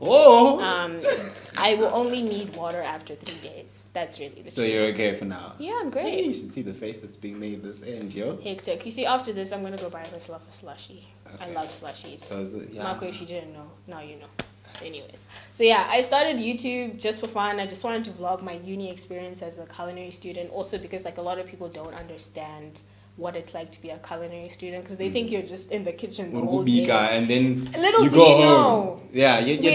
I will only need water after 3 days. That's really the So you're okay for now? Yeah, I'm great. Hey, you should see the face that's being made this end, yo. Hectic. You see, after this, I'm going to go buy myself a slushie. Okay. I love slushies. So is it, Marco, if you didn't know, now you know. Anyways, so yeah, I started YouTube just for fun. I just wanted to vlog my uni experience as a culinary student. Also because like a lot of people don't understand what it's like to be a culinary student because they think you're just in the kitchen the whole day. And then little you go home. Yeah, we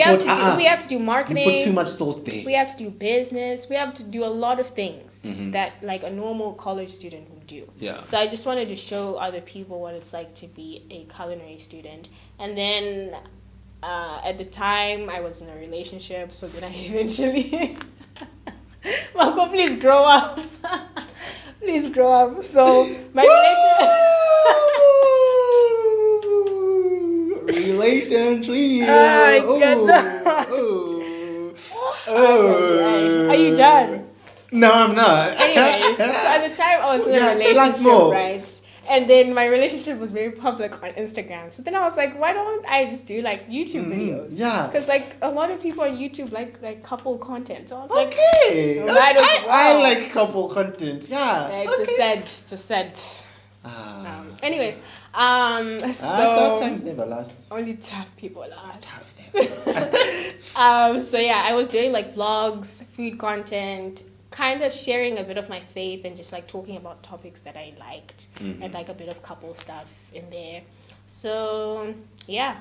have to do marketing. You put too much salt there. We have to do business. We have to do a lot of things that like a normal college student would do. Yeah. So I just wanted to show other people what it's like to be a culinary student. And then at the time I was in a relationship, so then I eventually Marco, please grow up. Please grow up. So my relationship. Are you done? No, I'm not. Anyways, so at the time I was in a relationship, right? And then my relationship was very public on Instagram. So then I was like, why don't I just do like YouTube videos? Yeah. Because like a lot of people on YouTube like couple content. So I was like, I like couple content. Yeah. It's a set. Anyways, so tough times never last. Only tough people last. So yeah, I was doing like vlogs, food content, kind of sharing a bit of my faith and just like talking about topics that I liked and like a bit of couple stuff in there. So yeah,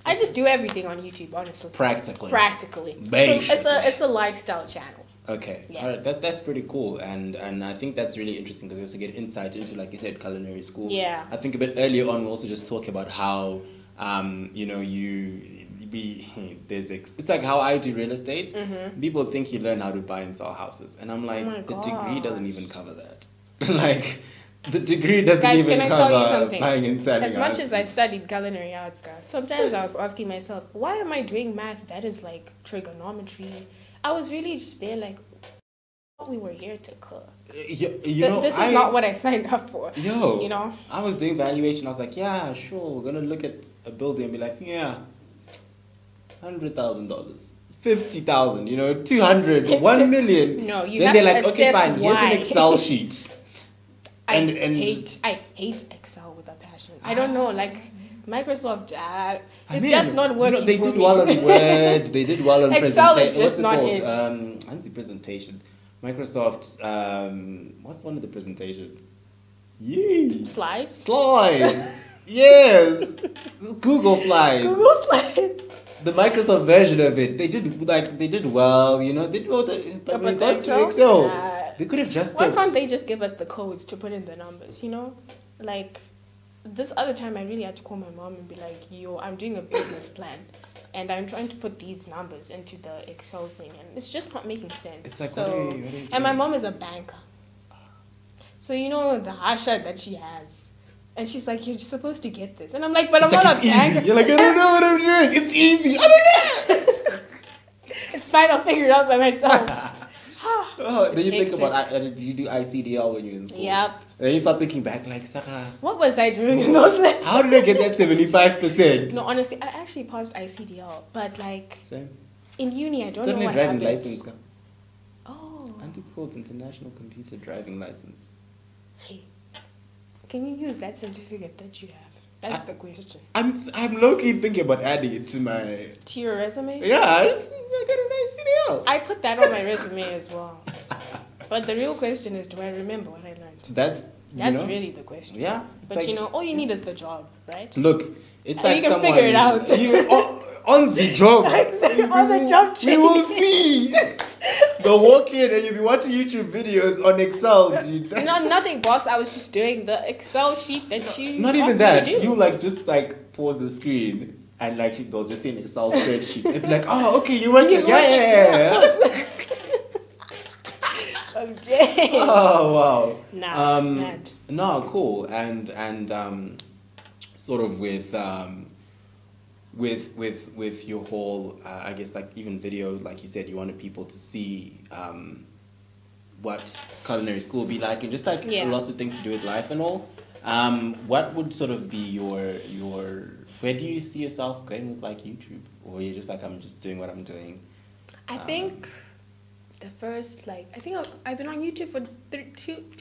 I just do everything on YouTube, honestly. Practically. So it's a lifestyle channel. Okay. Yeah. All right. That's pretty cool, and I think that's really interesting because you also get insight into, like you said, culinary school. Yeah. I think a bit earlier on we also just talk about how it's like how I do real estate. People think you learn how to buy and sell houses, and I'm like, the degree doesn't even cover that. Like, the degree doesn't even cover buying and selling. As much as I studied culinary arts, guys, sometimes I was asking myself, why am I doing math that is like trigonometry? I was really just there like, we were here to cook. This is not what I signed up for. You know? I was doing valuation. I was like, yeah, sure, we're going to look at a building and be like, yeah, $100,000, $50,000, 200, 1 million. No, you then have they're to like, okay, fine, why. here's an Excel sheet. I hate Excel with a passion. I don't know, like Microsoft, it's just not working. They did well on Word. They did well on Excel is just not it. Presentation. Microsoft. What's one of the presentations? Yay! Slides. Yes. Google Slides. The Microsoft version of it. They did well. They did well. But when it got to Excel, they could have just. Why can't they just give us the codes to put in the numbers? Like. This other time, I really had to call my mom and be like, yo, I'm doing a business plan and I'm trying to put these numbers into the Excel thing and it's just not making sense. It's like, so, what are you and my mom is a banker. So, the hasha that she has. And she's like, you're supposed to get this. And I'm like, but I'm not a banker. You're like, I don't know what I'm doing. It's easy. I don't know. It's fine. I'll figure it out by myself. Then you think about, did you do ICDL when you were in school? Yep. Then you start thinking back, like, Sarah, what was I doing in those lessons? How did I get that 75%? No, honestly, I actually passed ICDL, but like, same. In uni, I don't know what driving happens. License. Oh. And it's called International Computer Driving License. Hey, can you use that certificate that you have? That's the question. I'm low-key thinking about adding it to your resume? Yeah, I got an ICDL. I put that on my resume as well. But the real question is, do I remember what I learned? That's really the question. Yeah. But like, all you need is the job, right? Look, it's and like you can figure it out. On the job. Exactly. On the job training. You will see. Go walk in and you'll be watching YouTube videos on Excel, dude. No, nothing, boss. I was just doing the Excel sheet that you. Not even that. You just pause the screen and they'll just see an Excel spreadsheet. It's like, oh, okay, you're working. Yeah. I'm dead. Oh wow. Nah. No, cool. And sort of with your whole I guess even video, like you said, you wanted people to see what culinary school would be like, and just lots of things to do with life and all. What would sort of be your where do you see yourself going with YouTube, or you're just I'm just doing what I'm doing? I think the first I think I've been on YouTube for 3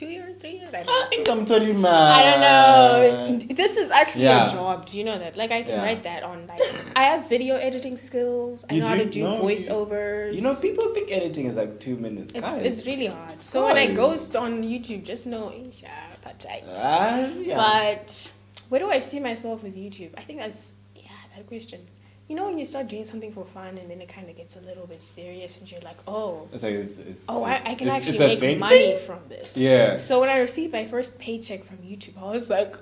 years. I think I'm telling you, man. I don't know. This is actually a job. Do you know that? I can write that on. I have video editing skills. I know how to do voiceovers. People think editing is 2 minutes. It's really hard. So when I ghost on YouTube, just know, But where do I see myself with YouTube? I think that's that question. When you start doing something for fun and then it kind of gets a little bit serious and you're like, I can actually make money from this. Yeah. So when I received my first paycheck from YouTube, I was like,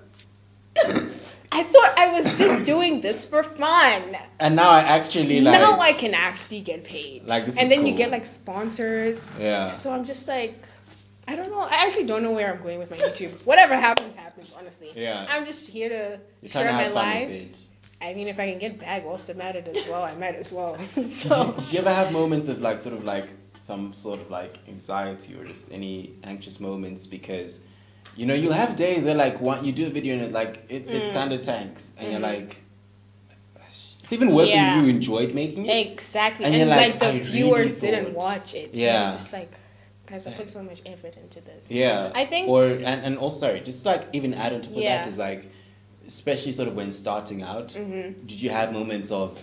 I thought I was just doing this for fun. And now I actually now I can actually get paid. This and then cool. you get sponsors. Yeah. So I'm just I don't know. I actually don't know where I'm going with my YouTube. Whatever happens, honestly. Yeah. I'm just here to share my life. I mean, if I can get back whilst I'm at it as well, I might as well. So. Do you ever have moments of some sort of anxiety or just any anxious moments? Because, you'll have days where you do a video and it kind of tanks and you're like, it's even worse when you enjoyed making it. Exactly. And you're the viewers didn't watch it. Yeah. It's just guys, I put so much effort into this. Yeah. I think. And also, sorry, just even add on top of that is especially sort of when starting out, did you have moments of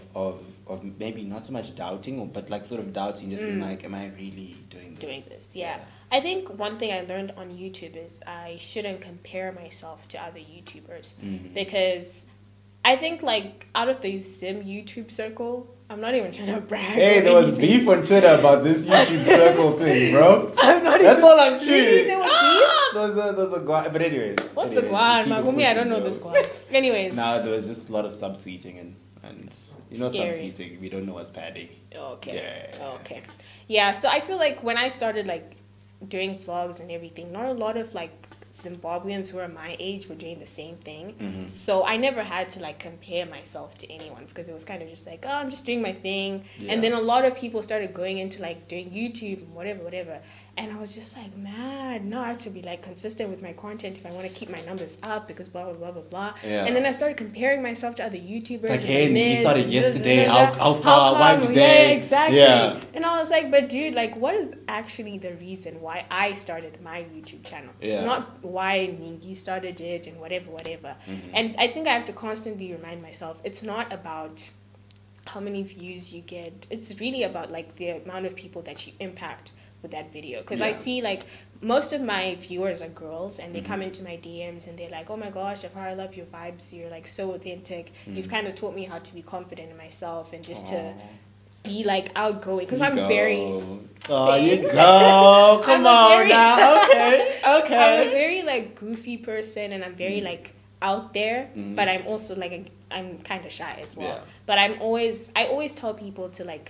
maybe not so much doubting, but sort of doubting, just being am I really doing this? Yeah. I think one thing I learned on YouTube is I shouldn't compare myself to other YouTubers because I think out of the Zim YouTube circle, I'm not even trying to brag. Hey, there was beef on Twitter about this YouTube circle thing, bro. That's all I'm treating. Really, there was beef? There's a guan. But anyways. What's the guan? Magumi, I don't know this guan. Anyways. No, there was just a lot of subtweeting and subtweeting. We don't know what's padding. Okay. Yeah. Okay. Yeah, so I feel when I started doing vlogs and everything, not a lot of Zimbabweans who are my age were doing the same thing. So I never had to compare myself to anyone because it was kind of just I'm just doing my thing. Yeah. And then a lot of people started going into doing YouTube and whatever. And I was just man, no, I have to be consistent with my content if I want to keep my numbers up because blah, blah, blah, blah, blah. Yeah. And then I started comparing myself to other YouTubers. It's hey, you started yesterday, how far, why Yeah, today? exactly. Yeah. And I was but dude, what is actually the reason why I started my YouTube channel? Yeah. Not why Mingi started it and whatever. And I think I have to constantly remind myself, it's not about how many views you get. It's really about the amount of people that you impact with that video, because I see most of my viewers are girls and they come into my DMs and they're oh my gosh, Tafara, I love your vibes, you're so authentic, you've kind of taught me how to be confident in myself and just to be outgoing, because I'm very you go come on now. Okay I'm a very goofy person and I'm very out there, but I'm also I'm kind of shy as well, but I always tell people to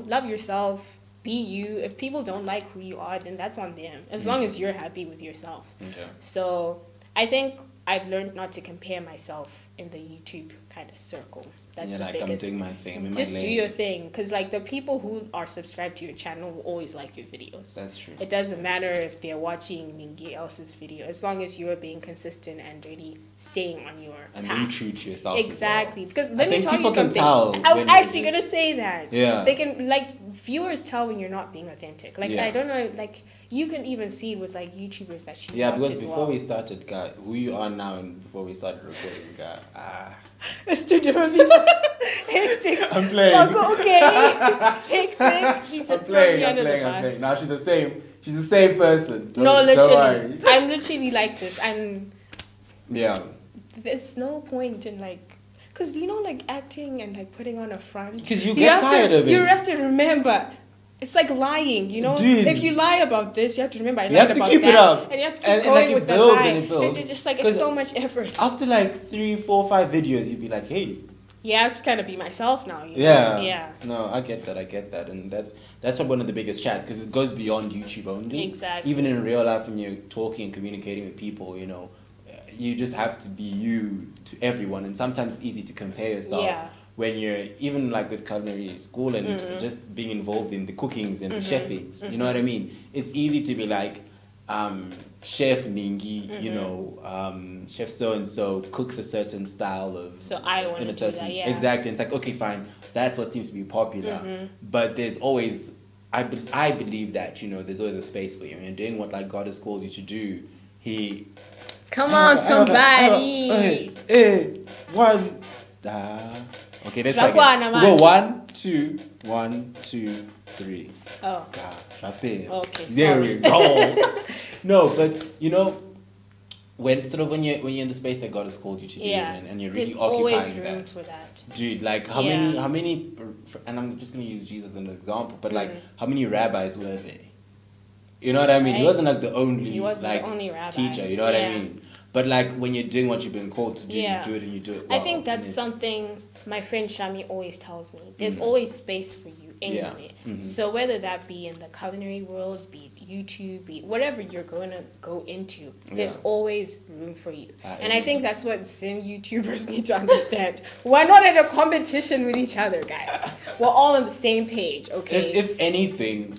love yourself. Be you. If people don't like who you are, then that's on them. As long as you're happy with yourself. Okay. So I think I've learned not to compare myself in the YouTube kind of circle. That's the biggest. I'm doing my thing. I'm in just my do lane. your thing, because the people who are subscribed to your channel will always like your videos. That's true. It doesn't matter if they're watching Mingi else's video, as long as you're being consistent and really staying on your path. Being true to yourself. Exactly. Well. Because let me tell you something. I was actually gonna say that. Yeah. They can viewers tell when you're not being authentic. I don't know. You can even see with YouTubers that you watch because as before we started, guy, who you are now and before we started recording, guy, it's two different people. Hectic. I'm playing. Okay. Hectic. He's just I'm playing. under the bus. Now she's the same. She's the same person. No, Don't literally. worry. I'm literally like this. Yeah. There's no point in like, because you know, like acting and like putting on a front. Because you get tired of it. You have to remember. It's like lying, you know? Dude. If you lie about this, you have to remember I You lied have to about keep that. it up. And you have to keep And going like it with the builds lie. and it builds. It's just like, it's so much effort. After like 3, 4, 5 videos, you'd be like, hey. Yeah, I have to kind of be myself now. You know? Yeah. Yeah. No, I get that. And that's one of the biggest chats because it goes beyond YouTube only. Exactly. Even in real life when you're talking and communicating with people, you know, you just have to be you to everyone. And sometimes it's easy to compare yourself. Yeah. When you're even like with culinary school and just being involved in the cookings and the chefings, you know what I mean? It's easy to be like, Chef Ningi, you know, Chef so and so cooks a certain style of. So I want to do that, yeah. Exactly. It's like, okay, fine, that's what seems to be popular. But there's always, I believe that, you know, there's always a space for you. When you're doing what like God has called you to do, Come on, somebody. Hey, one. Okay, let's try again. We'll go 1, 2, 1, 2, 3. Oh. Okay, there we go. No, but you know, when you're in the space that God has called you to be in, and you're really there's occupying always room that, for that. dude. Like how many, and I'm just gonna use Jesus as an example, but like how many rabbis were there? You know what I mean? He wasn't like the only rabbi. teacher. You know what I mean? But like when you're doing what you've been called to do, you do it and you do it well. I think that's something my friend Shami always tells me. There's always space for you anyway. So whether that be in the culinary world, be it YouTube, be it whatever you're going to go into, there's always room for you. And I think that's what Sim YouTubers need to understand. We're not in a competition with each other, guys. We're all on the same page, okay? If anything,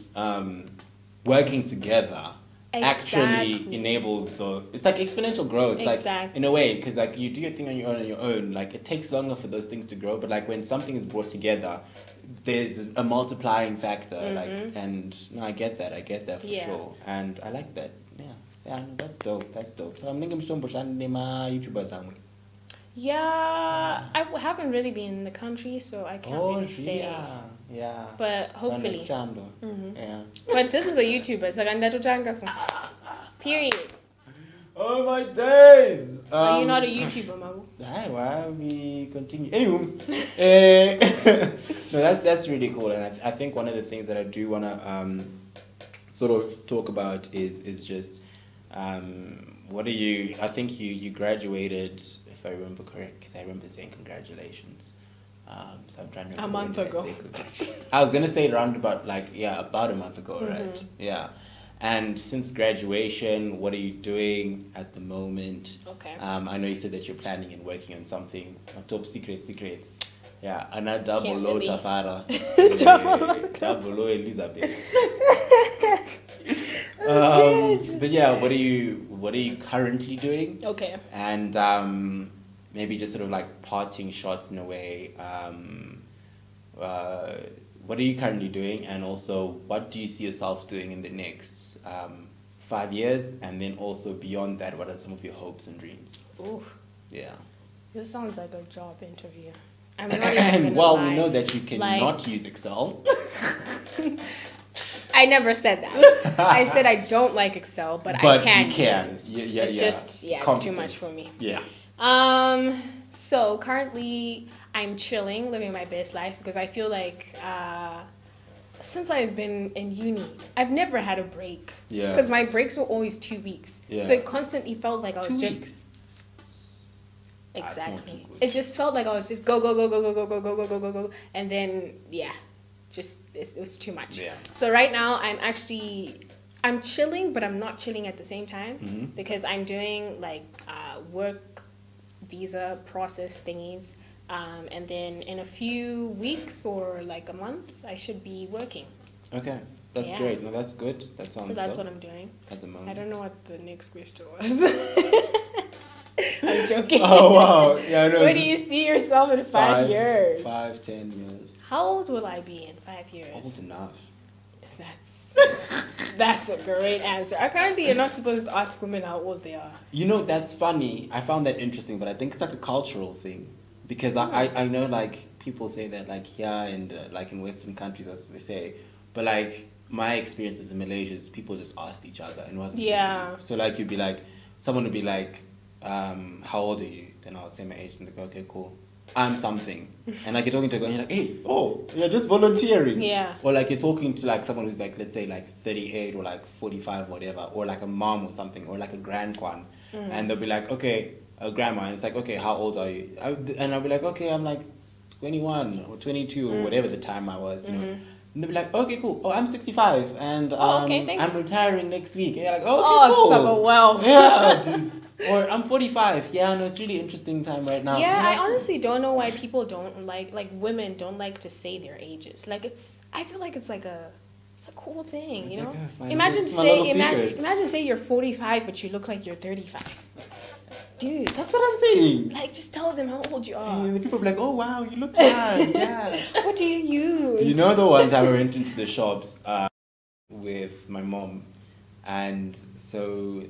working together actually enables it's like exponential growth, like in a way, because like you do your thing on your own, like it takes longer for those things to grow, but like when something is brought together, there's a multiplying factor, like, and no, I get that for sure, and I like that. No, that's dope. So I'm thinking YouTubers. Yeah, I haven't really been in the country, so I can't really say. Yeah. But hopefully. Yeah. But this is a YouTuber. It's like period. Oh my days! Are you not a YouTuber, Mamu? Why we continue? Anyways, no, that's really cool, and I think one of the things that I do want to sort of talk about is just what are you? I think you graduated, if I remember correct, because I remember saying congratulations. So I'm trying to a month ago. I was gonna say around about a month ago, right? Yeah. And since graduation, what are you doing at the moment? Okay. I know you said that you're planning and working on something. Top secrets. Yeah, and I double low Tafara. Double low Elizabeth. But yeah, what are you currently doing? Okay. And maybe just sort of like parting shots in a way. What are you currently doing, and also what do you see yourself doing in the next 5 years, and then also beyond that, what are some of your hopes and dreams? Ooh. Yeah. This sounds like a job interview. I'm not even and lie. We know that you cannot use Excel. I never said that. I said I don't like Excel, but I can. You can. It's just it's too much for me. Yeah. So currently I'm chilling, living my best life, because I feel like since I've been in uni, I've never had a break. Yeah. Because my breaks were always 2 weeks. Yeah. So it constantly felt like I was just. Exactly. It just felt like I was just go, and then just it was too much. Yeah. So right now I'm chilling, but I'm not chilling at the same time because I'm doing like work visa process thingies, and then in a few weeks or like a month I should be working. Okay. That's great. No, that's good. That sounds So that's good what I'm doing at the moment. I don't know what the next question was. I'm joking. Oh wow! Yeah, no. Where do you see yourself in 5 years? 5, 10 years. How old will I be in 5 years? Old enough. That's a great answer. Apparently, you're not supposed to ask women how old they are. You know, that's funny. I found that interesting, but I think it's like a cultural thing, because I know like people say that like and like in Western countries, as they say, but like my experiences in Malaysia is people just asked each other and it wasn't Yeah. deep. So like you'd be like, someone would be like, how old are you? Then I would say my age and they go, okay, cool. I'm something. And like you're talking to a girl and you're like, hey, oh, you're just volunteering. Yeah. Or like you're talking to like someone who's like, let's say like 38 or like 45 or whatever, or like a mom or something, or like a grandkwan. And they'll be like, okay, a grandma. And it's like, okay, how old are you? And I'll be like, okay, I'm like 21 or 22 or whatever the time I was, you know. And they'll be like, okay, cool. Oh, I'm 65 and okay, thanks. I'm retiring next week. And you're like, okay, Oh, cool. summer well. Yeah, dude. Or I'm 45. Yeah, no, it's really interesting time right now. Yeah, You know? I honestly don't know why people don't like women don't like to say their ages. Like I feel like it's a cool thing, you It's know? like, Imagine it's my little say secret. say you're 45 but you look like you're 35. Dude, That's what I'm saying. like just tell them how old you are. And the people be like, oh wow, you look young. Yeah. What do you use? You know the one time I went into the shops with my mom, and so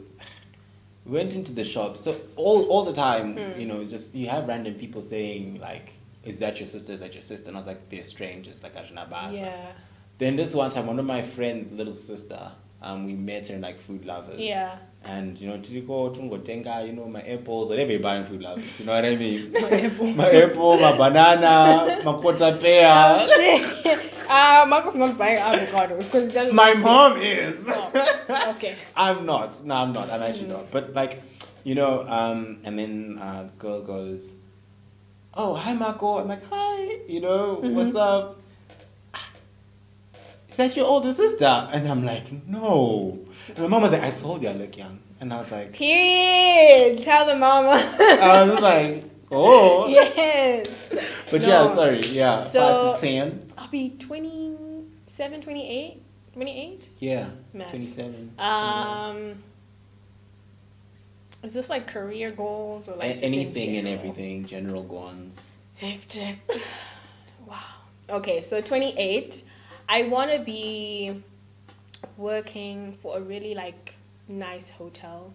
we went into the shop. So all the time, you know, just you have random people saying like, "Is that your sister? Is that your sister?" And I was like, "They're strangers, like Ajnabasa." Yeah. Then this one time, one of my friend's little sister, we met her in like Food Lovers. Yeah. And you know, Tiliko, Tungo Tenga, you know, my apples, whatever you buy in Food Lovers, you know what I mean? My apple. My apple, my banana, my quarter pear. Marco's not buying avocados because My mom is. Oh, okay. I'm not. No, I'm not. I'm actually not. But like, you know, and then the girl goes, "Oh, hi, Marco." I'm like, "Hi." You know, what's up? Is that your older sister? And I'm like, no. And my mom was like, I told you I look young. And I was like, Period. Tell the mama. I was like, oh. Yes. But No. yeah, sorry. Yeah. So- 5 to 10. I'll be 27, 28. 28? Yeah. Maths. 27. Is this like career goals or like just Anything in and general? everything. General goals. Hectic. Wow. Okay, so 28. I want to be working for a really like nice hotel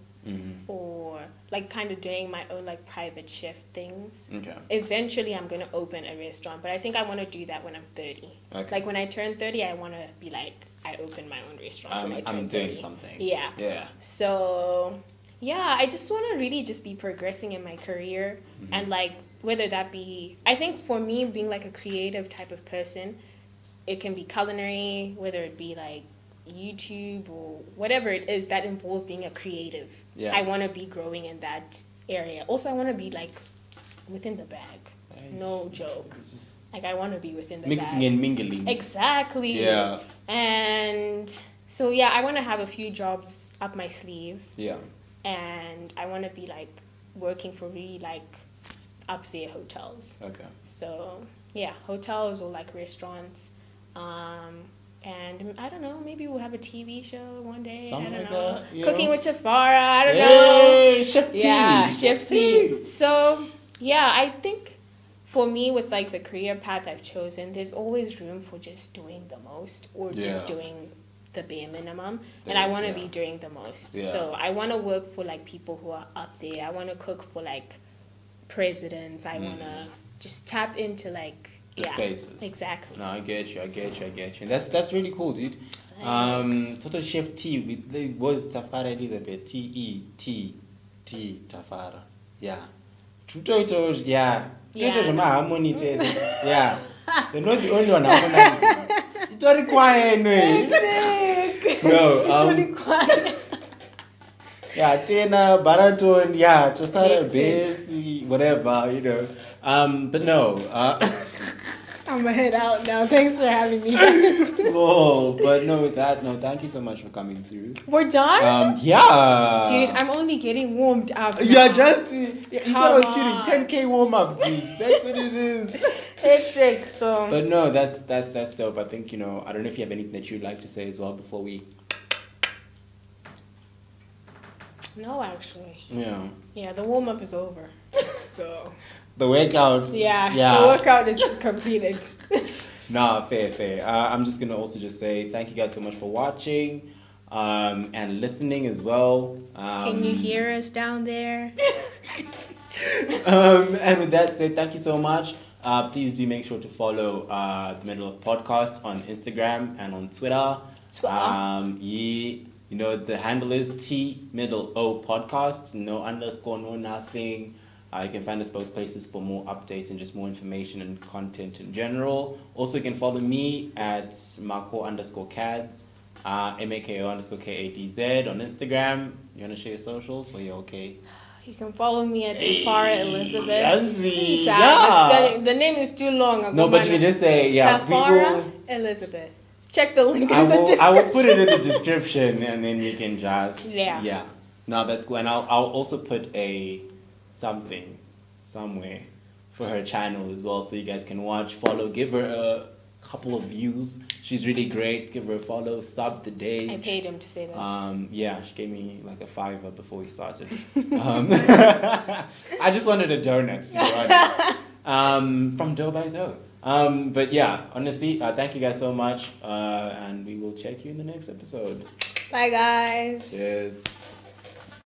or like kind of doing my own like private chef things. Okay. Eventually I'm going to open a restaurant, but I think I want to do that when I'm 30. Okay. Like when I turn 30, I want to be like, I open my own restaurant when I turn I'm 30. doing something. Yeah. Yeah. So, yeah, I just want to really just be progressing in my career and like whether that be, I think for me being like a creative type of person, it can be culinary, whether it be like YouTube or whatever it is that involves being a creative. Yeah. I want to be growing in that area. Also, I want to be like within the bag. No joke. Like I want to be within the Mixing bag. and mingling. Exactly. Yeah. And so yeah, I want to have a few jobs up my sleeve. Yeah. And I want to be like working for really like up there hotels. Okay. So yeah, hotels or like restaurants. And I don't know, maybe we'll have a TV show one day. Something I don't like know. that, you Cooking know? with Tafara, I don't Hey, know. chef T. Yeah, chef T. So yeah, I think for me with like the career path I've chosen, there's always room for just doing the most or just Yeah. doing the bare minimum. The- And I want to yeah. be doing the most. Yeah. So I want to work for like people who are up there. I want to cook for like presidents. I want to just tap into like The spaces. Exactly. No, I get you. And that's really cool, dude. Thanks. Total Chef T was TafaraElizabeth. TET Tafara. Yeah. Tutoito, yeah. Tutoito my harmony test. Yeah. They're not the only one harmonizing. It's very quiet anyway. No. It's really quiet. Yeah, Tena, Baraton, yeah, Tosara, Hectic. Basi, whatever, you know. But no. I'm gonna head out now. Thanks for having me. Guys. Oh, but no, with that, no, thank you so much for coming through. We're done? Yeah. Dude, I'm only getting warmed up. Yeah, now. just you said I was shooting 10K warm up, dude. That's what it is. Hectic, so. But no, that's dope. I think, you know, I don't know if you have anything that you'd like to say as well before we. No, actually. Yeah. Yeah, the warm up is over. So. The workout. Yeah, Yeah. the workout is completed. Nah, fair. I'm just gonna also just say thank you guys so much for watching, and listening as well. Can you hear us down there? And with that said, thank you so much. Please do make sure to follow the Middle of Podcast on Instagram and on Twitter. You know, the handle is TMiddleO Podcast. No underscore, no nothing. You can find us both places for more updates and just more information and content in general. Also, you can follow me at Mako_Cads, MAKO_KADZ on Instagram. You want to share your socials or you're okay? You can follow me at TafaraElizabeth. The name is too long. No, but you can just say, TafaraElizabeth. Check the link in the description. I will put it in the description and then you can just... Yeah. No, that's cool. And I'll also put something somewhere for her channel as well so you guys can watch, follow, give her a couple of views. She's really great. Give her a follow, sub today. I paid him to say that. Yeah, she gave me like a $5 before we started. I just wanted a donut, to be honest. From Dough by Zoe. But yeah, honestly, thank you guys so much. And we will check you in the next episode. Bye, guys. Cheers.